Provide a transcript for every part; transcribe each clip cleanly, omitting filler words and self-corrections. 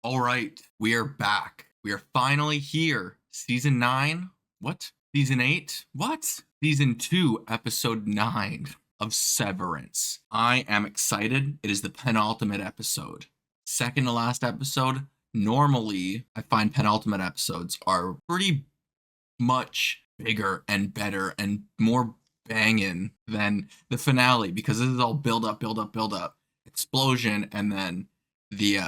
All right, we are back. We are finally here. Season 9? What? Season 8? What? Season 2, episode 9 of Severance. I am excited. It is the penultimate episode. Second to last episode. Normally, I find penultimate episodes are pretty much bigger and better and more banging than the finale because this is all build up, explosion, and then the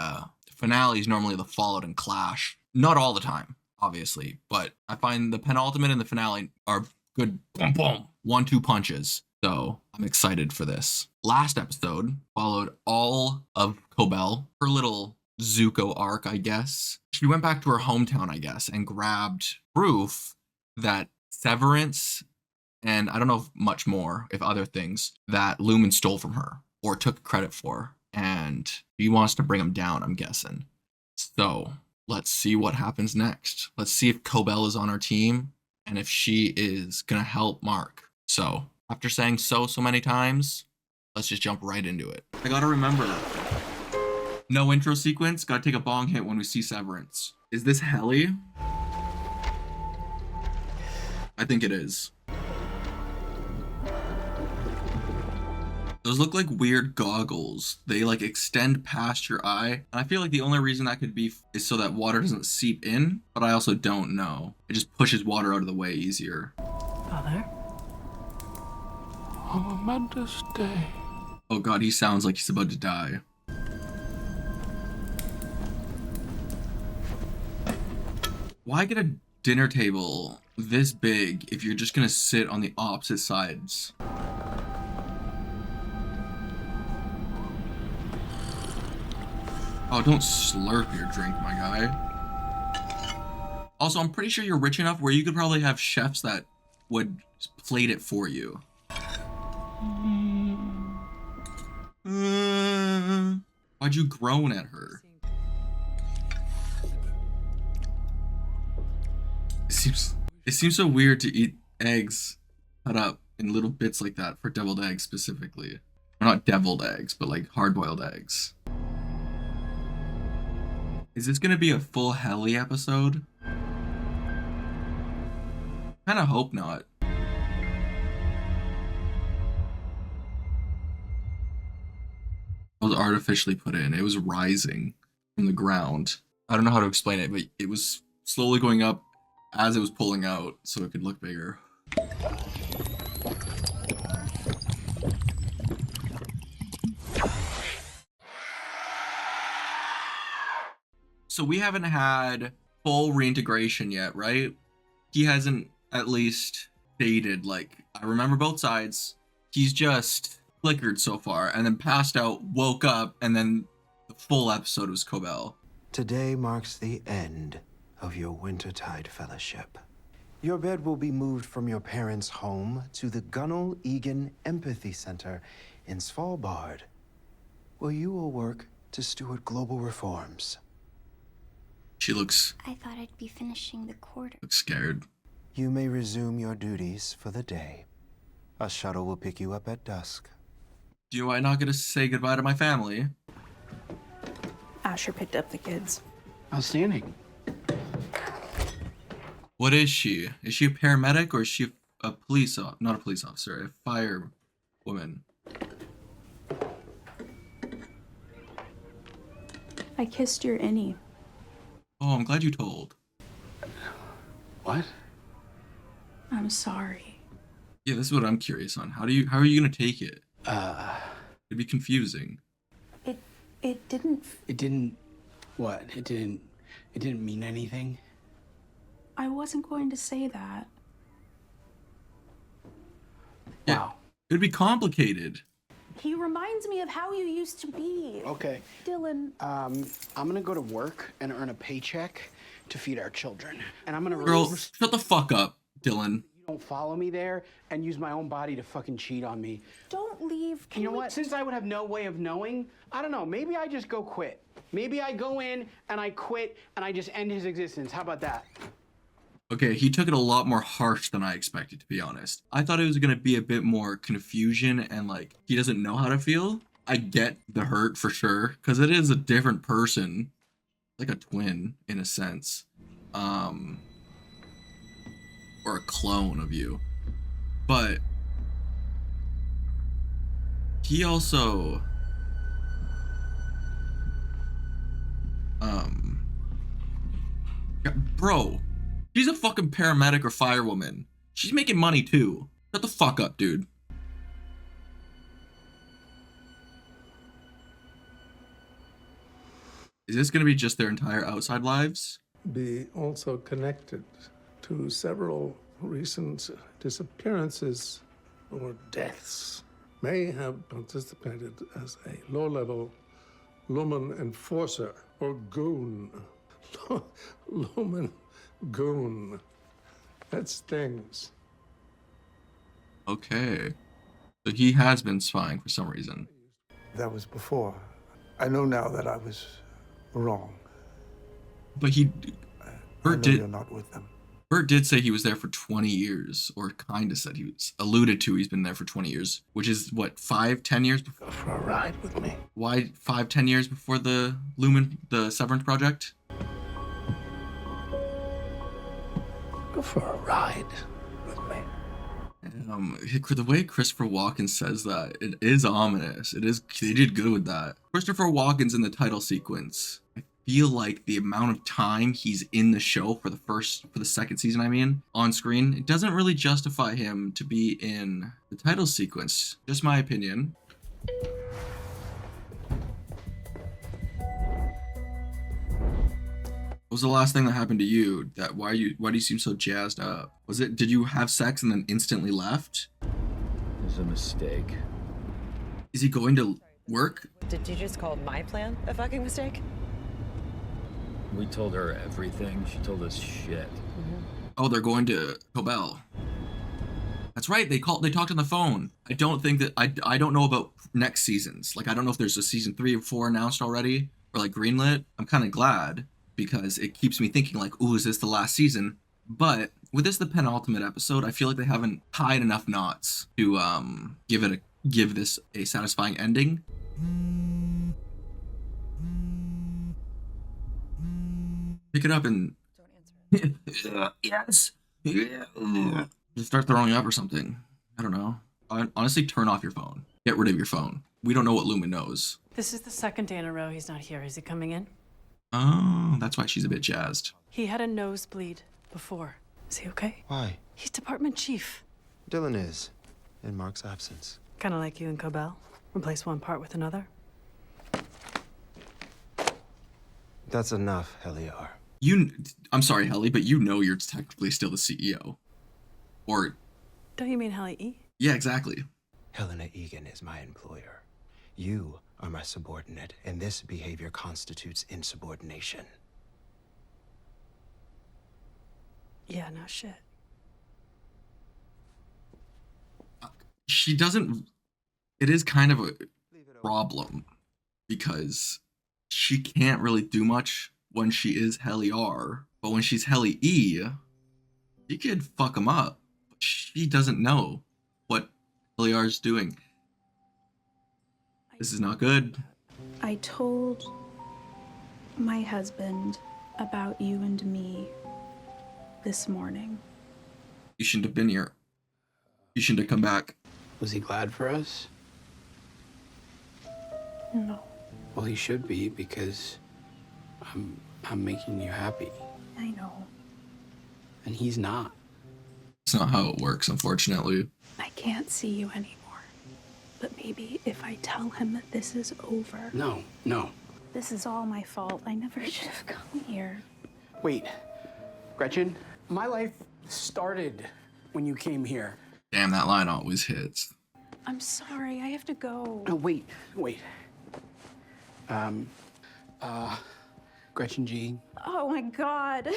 finale is normally the fallout and clash. Not all the time, obviously, but I find the penultimate and the finale are good boom boom 1-2 punches. So I'm excited for this. Last episode followed all of Cobell, her little Zuko arc, I guess. She went back to her hometown, I guess, and grabbed proof that Severance and I don't know if much more, if other things, that Lumen stole from her or took credit for. And he wants to bring him down, I'm guessing. So let's see what happens next. Let's see if Cobell is on our team and if she is going to help Mark. So after saying so many times, let's just jump right into it. I got to remember, no intro sequence. Got to take a bong hit when we see Severance. Is this Helly? I think it is. Those look like weird goggles. They like extend past your eye. And I feel like the only reason that could be is so that water doesn't seep in, but I also don't know. It just pushes water out of the way easier. Father? On a momentous day. Oh god, he sounds like he's about to die. Why get a dinner table this big if you're just gonna sit on the opposite sides? Oh, don't slurp your drink, my guy. Also, I'm pretty sure you're rich enough where you could probably have chefs that would plate it for you. Why'd you groan at her? It seems so weird to eat eggs cut up in little bits like that for deviled eggs specifically. Or not deviled eggs, but like hard-boiled eggs. Is this gonna be a full Helly episode? Kinda hope not. It was artificially put in. It was rising from the ground. I don't know how to explain it, but it was slowly going up as it was pulling out so it could look bigger. So we haven't had full reintegration yet, right? He hasn't at least dated, like, I remember both sides. He's just flickered so far and then passed out, woke up, and then the full episode was Cobell. Today marks the end of your Wintertide Fellowship. Your bed will be moved from your parents' home to the Gunnel Egan Empathy Center in Svalbard, where you will work to steward global reforms. She looks I thought I'd be finishing the quarter. scared. You may resume your duties for the day. A shuttle will pick you up at dusk. Do I not get to say goodbye to my family? Asher picked up the kids. Outstanding. What is she? Is she a paramedic or is she a police not a police officer, a fire woman? I kissed your innie. Oh, I'm glad you told. What? I'm sorry. Yeah, this is what I'm curious on. How are you gonna take it? It'd be confusing. It didn't. It didn't. What? It didn't mean anything? I wasn't going to say that. Yeah, Wow. it'd be complicated. He reminds me of how you used to be. Okay. Dylan. I'm gonna go to work and earn a paycheck to feed our children. And I'm gonna Girl, shut the fuck up, Dylan. you don't follow me there and use my own body to fucking cheat on me. Don't leave. You know what? Since I would have no way of knowing, I don't know, maybe I just go quit. Maybe I go in and I quit and I just end his existence. How about that? Okay, he took it a lot more harsh than I expected, to be honest. I thought it was gonna be a bit more confusion and like, he doesn't know how to feel. I get the hurt for sure, because it is a different person. like a twin in a sense, or a clone of you. But he also, bro, she's a fucking paramedic or firewoman. She's making money too. Shut the fuck up, dude. Is this gonna be just their entire outside lives? Be also connected to several recent disappearances or deaths. May have participated as a low-level Lumen enforcer or goon. Lumen goon. That stings. Okay. So he has been spying for some reason. That was before. I know now that I was wrong. But he, I Bert know you're did, not with them. Bert did say he was there for 20 years, or kind of said he was, alluded to he's been there for 20 years, which is what, 5-10 years before? Go for a ride with me. Why 5-10 years before the the Severance project? Go for a ride with me. The way Christopher Walken says that, it is ominous. It is, they did good with that. Christopher Walken's in the title sequence. I feel like the amount of time he's in the show for the second season, I mean, on screen, it doesn't really justify him to be in the title sequence. Just my opinion. What was the last thing that happened to you? Why do you seem so jazzed up? Did you have sex and then instantly left? It was a mistake. Is he going to work? Did you just call my plan a fucking mistake? We told her everything. She told us shit. Oh, they're going to Cobell. That's right. They talked on the phone. I don't think that I don't know about next seasons. Like, I don't know if there's a season 3 or 4 announced already or like greenlit. I'm kind of glad because it keeps me thinking like, ooh, is this the last season? But with this the penultimate episode, I feel like they haven't tied enough knots to give this a satisfying ending. Pick it up and yes. Just start throwing up or something. I don't know. Honestly, turn off your phone. Get rid of your phone. We don't know what Lumen knows. This is the second day in a row he's not here. Is he coming in? Oh, that's why she's a bit jazzed. He had a nosebleed before. Is he okay? Why? He's department chief. Dylan is, in Mark's absence. Kind of like you and Cobell. Replace one part with another. That's enough, Heliar. I'm sorry, Helly, but you know you're technically still the CEO. Or, Don't you mean Hallie E? yeah, exactly. Helena Egan is my employer. You are my subordinate, and this behavior constitutes insubordination. Yeah, no shit. She doesn't. It is kind of a problem because she can't really do much when she is Helly R, but when she's Helly E, she could fuck him up. But she doesn't know what Helly R is doing. This is not good. I told my husband about you and me this morning. You shouldn't have been here. You shouldn't have come back. Was he glad for us? No, Well, he should be because I'm making you happy, I know. and he's not. It's not how it works, unfortunately. I can't see you anymore. But maybe if I tell him that this is over. No. This is all my fault. I never should have come here. Wait, Gretchen, my life started when you came here. Damn, that line always hits. I'm sorry, I have to go. Oh, wait. Gretchen G, Oh my God.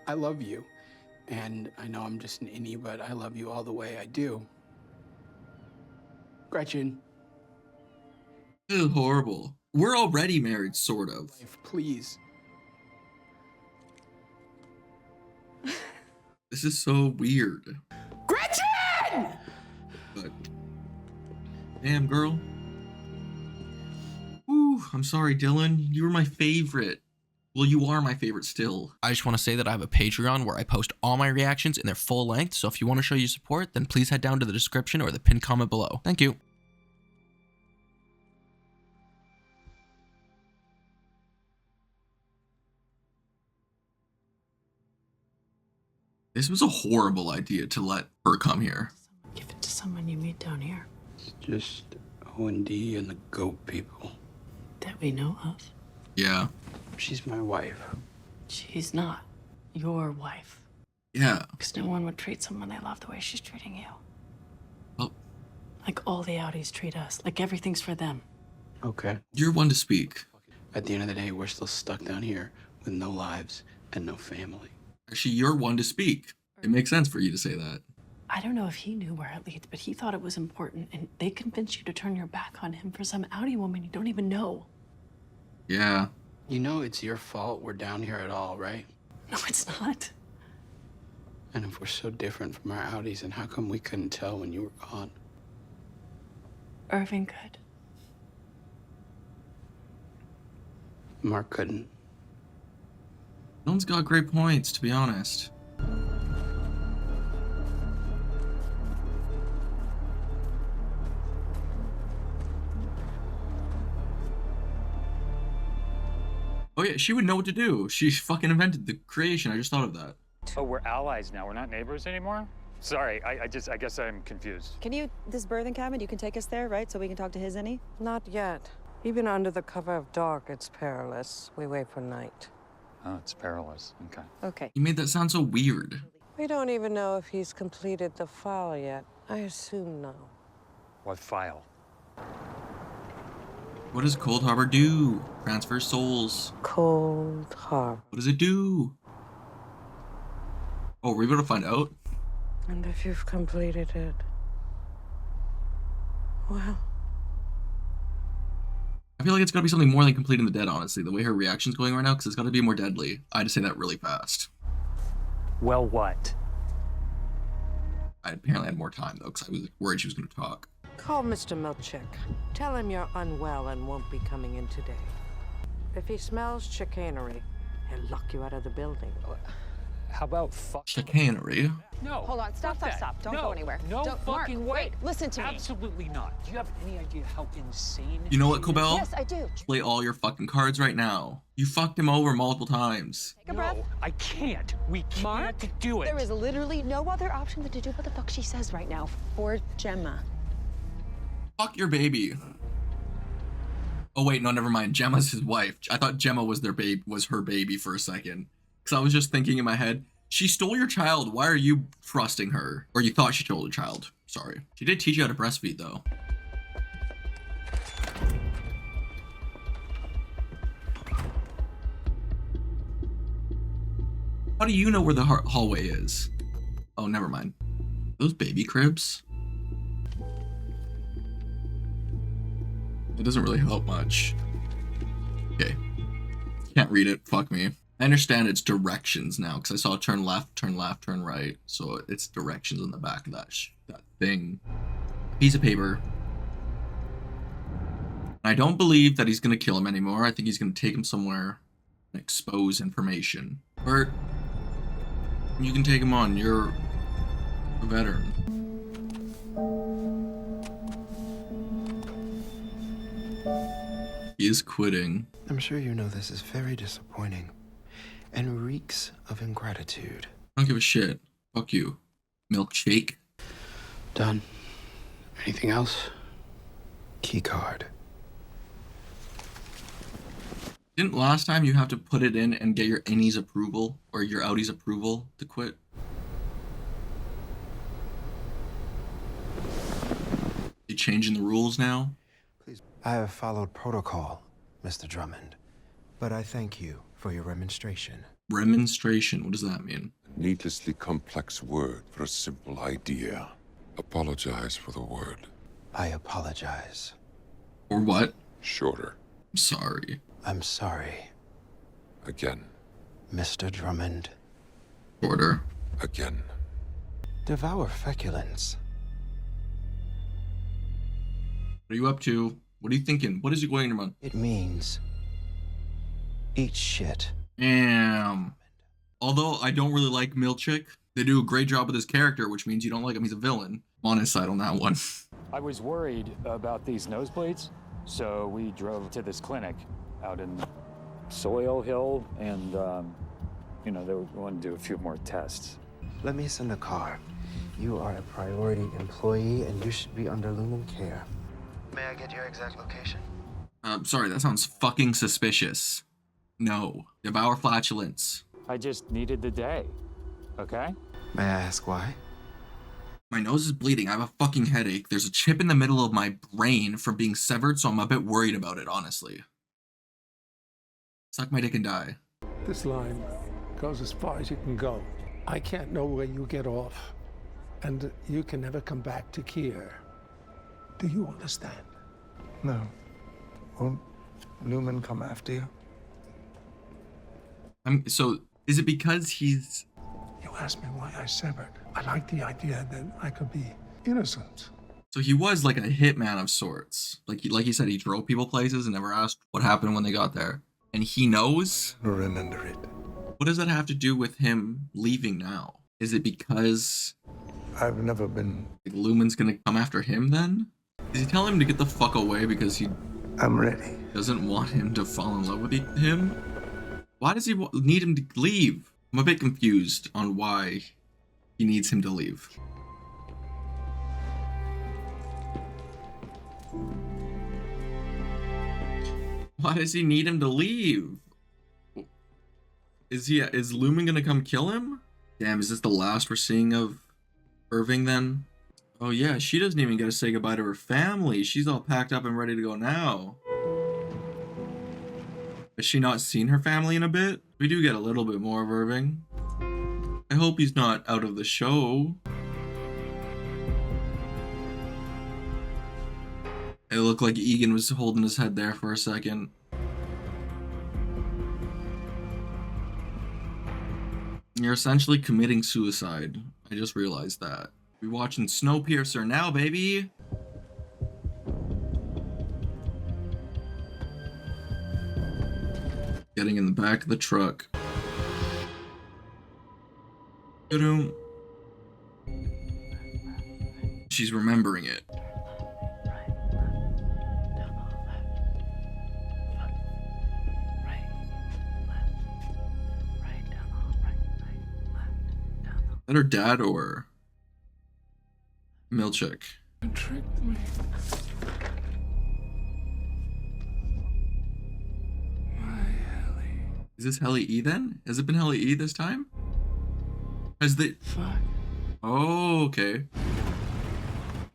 I love you. And I know I'm just an innie, but I love you all the way I do. Gretchen, This is horrible. We're already married, sort of. please. This is so weird. Gretchen! But damn, girl. Ooh, I'm sorry, Dylan. You were my favorite. Well, you are my favorite still. I just want to say that I have a Patreon where I post all my reactions in their full length, so if you want to show your support, then please head down to the description or the pinned comment below. Thank you. This was a horrible idea to let her come here. Give it to someone you meet down here It's just O&D and the goat people. that we know of. Yeah. She's my wife. She's not your wife. Yeah. Because no one would treat someone they love the way she's treating you. Well, Like all the Audis treat us. Like everything's for them. Okay. you're one to speak. At the end of the day, we're still stuck down here with no lives and no family. Actually, you're one to speak. It makes sense for you to say that. I don't know if he knew where it leads, but he thought it was important, and they convinced you to turn your back on him for some Audi woman you don't even know. Yeah. You know it's your fault we're down here at all, right? No, it's not. And if we're so different from our Audis, then how come we couldn't tell when you were gone? Irving could. Mark couldn't. No one's got great points, to be honest. Oh yeah, she would know what to do. She fucking invented the creation. I just thought of that. Oh, we're allies now. We're not neighbors anymore? Sorry, I guess I'm confused. Can you, this birthing cabin, you can take us there, right? So we can talk to his Innie? Not yet. Even under the cover of dark, it's perilous. We wait for night. Oh, it's perilous. Okay. Okay. You made that sound so weird. We don't even know if he's completed the file yet. I assume no. What file? What does Cold Harbor do? Transfer souls. Cold Harbor. What does it do? Oh, we're able to find out? And if you've completed it, well, I feel like it's gotta be something more than completing the dead, honestly, the way her reaction's going right now, because it's gotta be more deadly. I had to say that really fast. Well, what? I apparently had more time, though, because I was worried she was gonna talk. call Mr. Milchick. Tell him you're unwell and won't be coming in today. If he smells chicanery, he'll lock you out of the building. How about fuck? Chicanery? No. Hold on, stop. Don't go anywhere. No Don't, fucking Mark, way. Wait, listen to me. Absolutely not. Do you have any idea how insane? You know what, Cobell? Yes, I do. Play all your fucking cards right now. You fucked him over multiple times. Take a breath. No, I can't. We can't Mark, do it. There is literally no other option than to do what the fuck she says right now for Gemma. Fuck your baby. Oh wait, no, never mind. Gemma's his wife. I thought Gemma was her baby for a second. Because I was just thinking in my head, she stole your child. Why are you trusting her? Or you thought she stole your child. Sorry. She did teach you how to breastfeed, though. How do you know where the hallway is? Oh, never mind. Those baby cribs? It doesn't really help much. Okay. Can't read it. Fuck me. I understand it's directions now, because I saw turn left, turn right. So it's directions on the back of that thing. Piece of paper. I don't believe that he's going to kill him anymore. I think he's going to take him somewhere and expose information. Bert, you can take him on. You're a veteran. He is quitting. I'm sure you know this is very disappointing and reeks of ingratitude. I don't give a shit. Fuck you. Milkshake. Done. Anything else? Keycard. Didn't last time you have to put it in and get your Innies approval or your Audi's approval to quit? You changing the rules now? Please. I have followed protocol, Mr. Drummond, but I thank you for your remonstration. Remonstration? What does that mean? A needlessly complex word for a simple idea. Apologize for the word. I apologize. Or what? Shorter. I'm sorry. I'm sorry. Again. Mr. Drummond. Shorter. Again. Devour feculence. What are you up to? What are you thinking? What is going in your mind? It means eat shit Damn. Although I don't really like Milchick, they do a great job with his character, which means you don't like him. He's a villain. I'm on his side on that one. I was worried about these nosebleeds, so we drove to this clinic out in Soil Hill, and, you know, they wanted to do a few more tests. Let me send a car. You are a priority employee, and you should be under Lumen care. May I get your exact location? Sorry, that sounds fucking suspicious. No. Devour flatulence. I just needed the day, okay? May I ask why? My nose is bleeding. I have a fucking headache. There's a chip in the middle of my brain from being severed, so I'm a bit worried about it, honestly. Suck my dick and die. This line goes as far as you can go. I can't know where you get off, and you can never come back to Kier. Do you understand? No. Won't Lumen come after you? So, is it because he's... You asked me why I severed. I like the idea that I could be innocent. So he was like a hitman of sorts. Like he said, he drove people places and never asked what happened when they got there. And he knows? Remember it. What does that have to do with him leaving now? Is it because... I've never been... Like Lumen's gonna come after him then? Does he tell him to get the fuck away because he... I'm ready. Doesn't want him to fall in love with him? Why does he need him to leave? I'm a bit confused on why he needs him to leave. Why does he need him to leave? Is Lumen gonna come kill him? Damn, is this the last we're seeing of Irving then? Oh yeah, she doesn't even get to say goodbye to her family. She's all packed up and ready to go now. Has she not seen her family in a bit? We do get a little bit more of Irving. I hope he's not out of the show. It looked like Egan was holding his head there for a second. You're essentially committing suicide. I just realized that. We're watching Snowpiercer now, baby! Getting in the back of the truck. She's remembering it. Is that her dad or Milchick? You tricked me. Is this Helly E then? Has it been Helly E this time? Has the... Fuck. Oh, okay.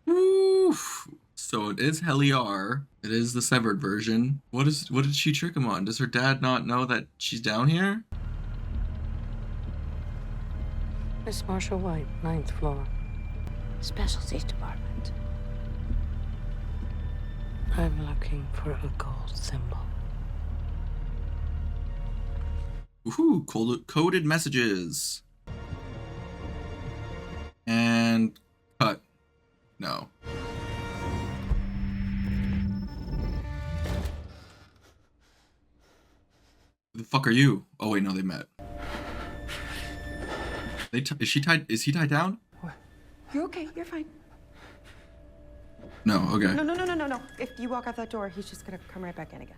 Oof. So it is Helly R. It is the severed version. What did she trick him on? Does her dad not know that she's down here? Miss Marshall White, 9th floor. Specialties department. I'm looking for a gold symbol. Ooh, coded messages. And cut. No. Who the fuck are you? Oh wait, no, they met. Is she tied? Is he tied down? You're okay. You're fine. No. Okay. No. If you walk out that door, he's just gonna come right back in again.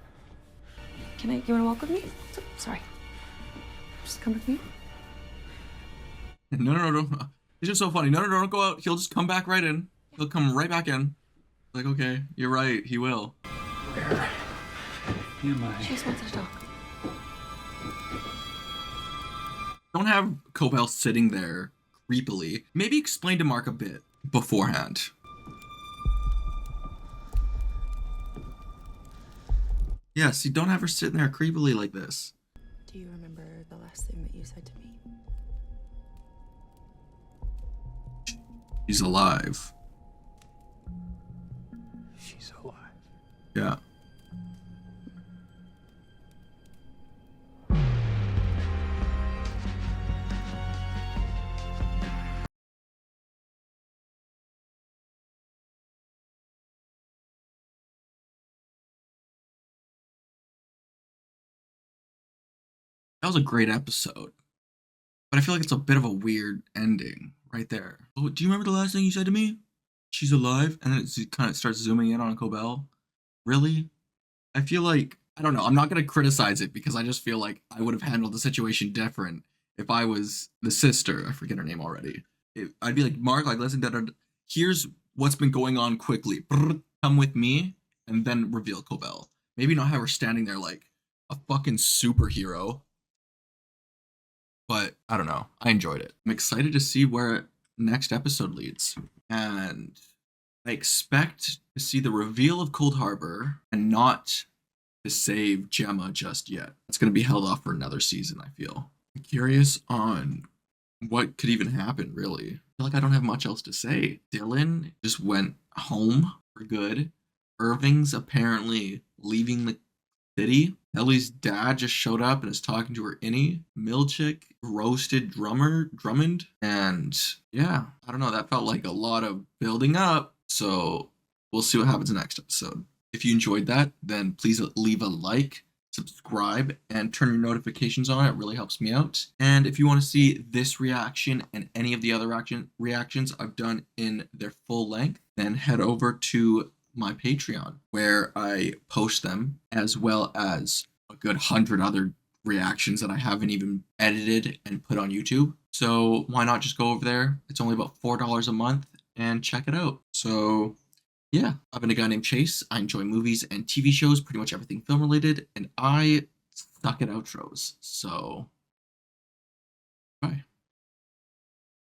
You wanna walk with me? Sorry. Just come with me. No. It's just so funny. No, don't go out. He'll just come back right in. He'll come right back in. Like, okay, you're right. He will. Where am I? She just wants to talk. Don't have Cobell sitting there creepily. Maybe explain to Mark a bit beforehand. Yeah, see, don't have her sitting there creepily like this. Do you remember the last thing that you said to me? She's alive. She's alive. Yeah. That was a great episode. But I feel like it's a bit of a weird ending right there. Oh, do you remember the last thing you said to me? She's alive? And then it kind of starts zooming in on Cobell. Really? I feel like, I don't know, I'm not going to criticize it because I just feel like I would have handled the situation different if I was the sister. I forget her name already. I'd be like, Mark, like, listen, here's what's been going on quickly. Brr, come with me, and then reveal Cobell. Maybe not have her standing there like a fucking superhero. But I don't know. I enjoyed it. I'm excited to see where next episode leads. And I expect to see the reveal of Cold Harbor and not to save Gemma just yet. It's going to be held off for another season, I feel. I'm curious on what could even happen, really. I feel like I don't have much else to say. Dylan just went home for good. Irving's apparently leaving the city. Ellie's dad just showed up and is talking to her Innie. Milchick roasted Drummond. And yeah, I don't know. That felt like a lot of building up. So we'll see what happens next episode. If you enjoyed that, then please leave a like, subscribe, and turn your notifications on. It really helps me out. And if you want to see this reaction and any of the other reactions I've done in their full length, then head over to my Patreon, where I post them, as well as a good 100 other reactions that I haven't even edited and put on YouTube. So why not just go over there? It's only about $4 a month and check it out. So yeah, I've been a guy named Chase. I enjoy movies and TV shows, pretty much everything film related, and I suck at outros. So